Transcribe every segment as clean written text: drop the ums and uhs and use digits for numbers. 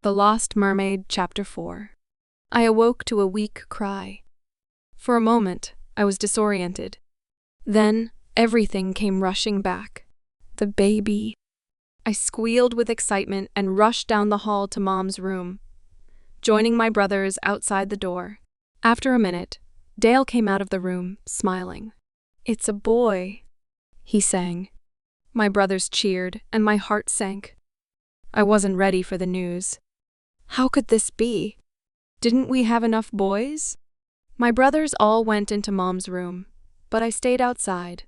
The Lost Mermaid-Chapter 4. I awoke to a weak cry. For a moment, I was disoriented. Then, everything came rushing back. The baby. I squealed with excitement and rushed down the hall to Mom's room, joining my brothers outside the door. After a minute, Dale came out of the room, smiling. "It's a boy," he sang. My brothers cheered, and my heart sank. I wasn't ready for the news. How could this be? Didn't we have enough boys? My brothers all went into Mom's room, but I stayed outside,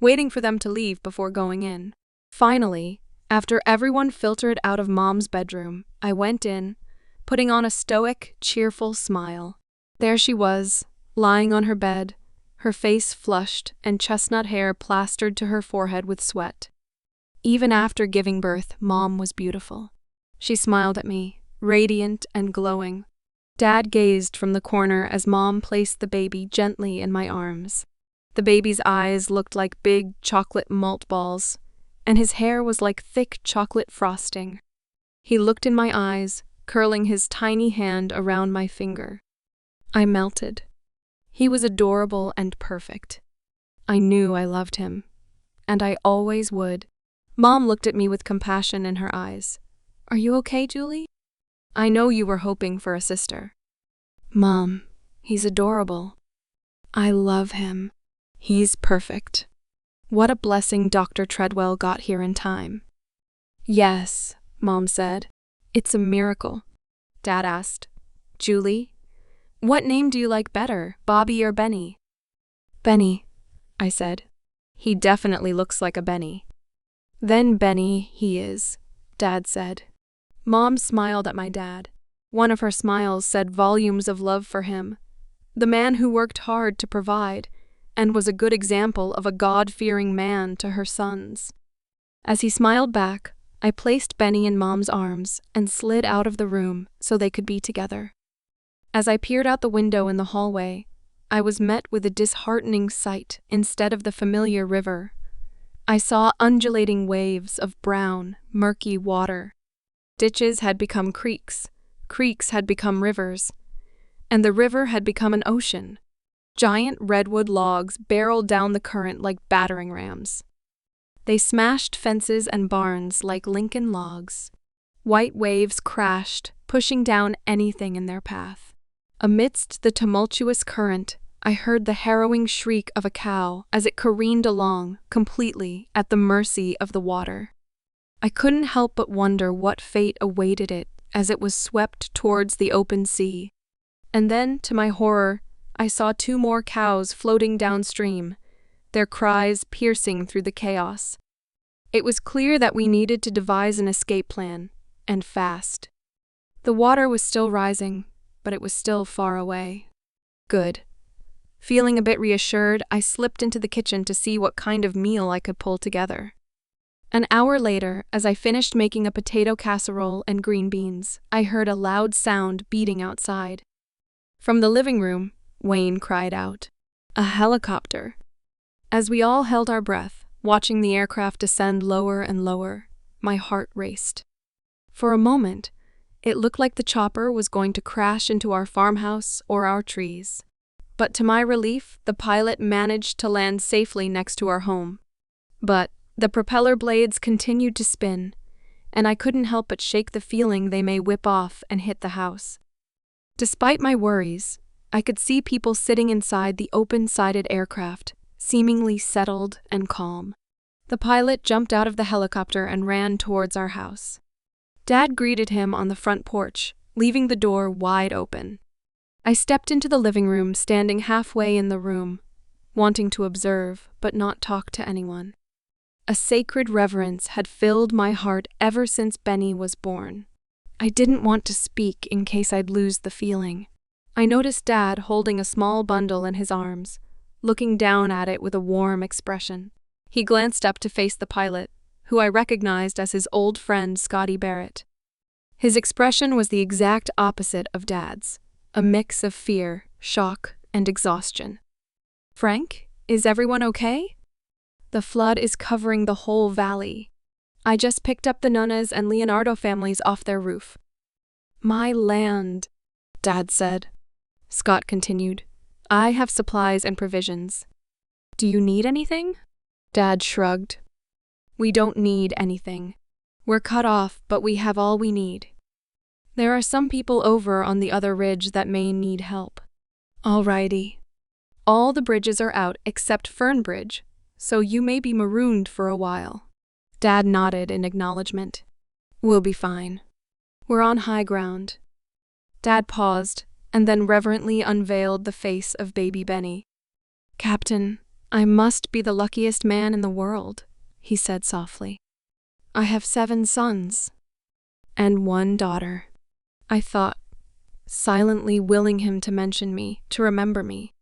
waiting for them to leave before going in. Finally, after everyone filtered out of Mom's bedroom, I went in, putting on a stoic, cheerful smile. There she was, lying on her bed, her face flushed and chestnut hair plastered to her forehead with sweat. Even after giving birth, Mom was beautiful. She smiled at me, radiant and glowing. Dad gazed from the corner as Mom placed the baby gently in my arms. The baby's eyes looked like big chocolate malt balls, and his hair was like thick chocolate frosting. He looked in my eyes, curling his tiny hand around my finger. I melted. He was adorable and perfect. I knew I loved him, and I always would. Mom looked at me with compassion in her eyes. "Are you okay, Julie? I know you were hoping for a sister." "Mom, he's adorable. I love him. He's perfect. What a blessing Dr. Treadwell got here in time." "Yes," Mom said. "It's a miracle." Dad asked, "Julie, what name do you like better, Bobby or Benny?" "Benny," I said. "He definitely looks like a Benny." "Then Benny he is," Dad said. Mom smiled at my dad. One of her smiles said volumes of love for him, the man who worked hard to provide and was a good example of a God-fearing man to her sons. As he smiled back, I placed Benny in Mom's arms and slid out of the room so they could be together. As I peered out the window in the hallway, I was met with a disheartening sight instead of the familiar river. I saw undulating waves of brown, murky water. Ditches had become creeks, creeks had become rivers, and the river had become an ocean. Giant redwood logs barreled down the current like battering rams. They smashed fences and barns like Lincoln logs. White waves crashed, pushing down anything in their path. Amidst the tumultuous current, I heard the harrowing shriek of a cow as it careened along, completely at the mercy of the water. I couldn't help but wonder what fate awaited it as it was swept towards the open sea. And then, to my horror, I saw 2 more cows floating downstream, their cries piercing through the chaos. It was clear that we needed to devise an escape plan, and fast. The water was still rising, but it was still far away. Good. Feeling a bit reassured, I slipped into the kitchen to see what kind of meal I could pull together. An hour later, as I finished making a potato casserole and green beans, I heard a loud sound beating outside. From the living room, Wayne cried out, "A helicopter!" As we all held our breath, watching the aircraft descend lower and lower, my heart raced. For a moment, it looked like the chopper was going to crash into our farmhouse or our trees. But to my relief, the pilot managed to land safely next to our home. But the propeller blades continued to spin, and I couldn't help but shake the feeling they may whip off and hit the house. Despite my worries, I could see people sitting inside the open-sided aircraft, seemingly settled and calm. The pilot jumped out of the helicopter and ran towards our house. Dad greeted him on the front porch, leaving the door wide open. I stepped into the living room, standing halfway in the room, wanting to observe but not talk to anyone. A sacred reverence had filled my heart ever since Benny was born. I didn't want to speak in case I'd lose the feeling. I noticed Dad holding a small bundle in his arms, looking down at it with a warm expression. He glanced up to face the pilot, who I recognized as his old friend Scotty Barrett. His expression was the exact opposite of Dad's, a mix of fear, shock, and exhaustion. "Frank, is everyone okay? The flood is covering the whole valley. I just picked up the Nunez and Leonardo families off their roof. My land, Dad said. Scott continued, I have supplies and provisions. Do you need anything? Dad shrugged. We don't need anything. We're cut off, but we have all we need. There are some people over on the other ridge that may need help. Alrighty. All the bridges are out except Fern Bridge, so you may be marooned for a while. Dad nodded in acknowledgement. We'll be fine. We're on high ground. Dad paused and then reverently unveiled the face of baby Benny. Captain, I must be the luckiest man in the world, he said softly. I have 7 sons and 1 daughter. I thought, silently willing him to mention me, to remember me.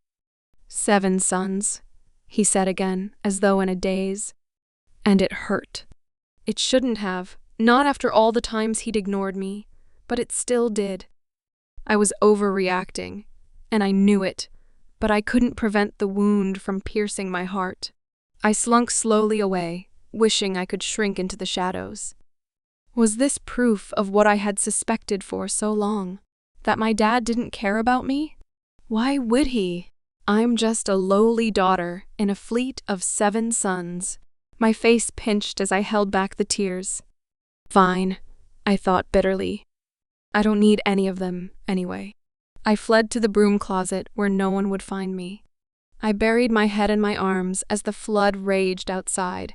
7 sons, he said again, as though in a daze. And it hurt. It shouldn't have, not after all the times he'd ignored me, but it still did. I was overreacting, and I knew it, but I couldn't prevent the wound from piercing my heart. I slunk slowly away, wishing I could shrink into the shadows. Was this proof of what I had suspected for so long? That my dad didn't care about me? Why would he? I'm just a lowly daughter in a fleet of 7 sons. My face pinched as I held back the tears. Fine, I thought bitterly. I don't need any of them, anyway. I fled to the broom closet where no one would find me. I buried my head in my arms as the flood raged outside,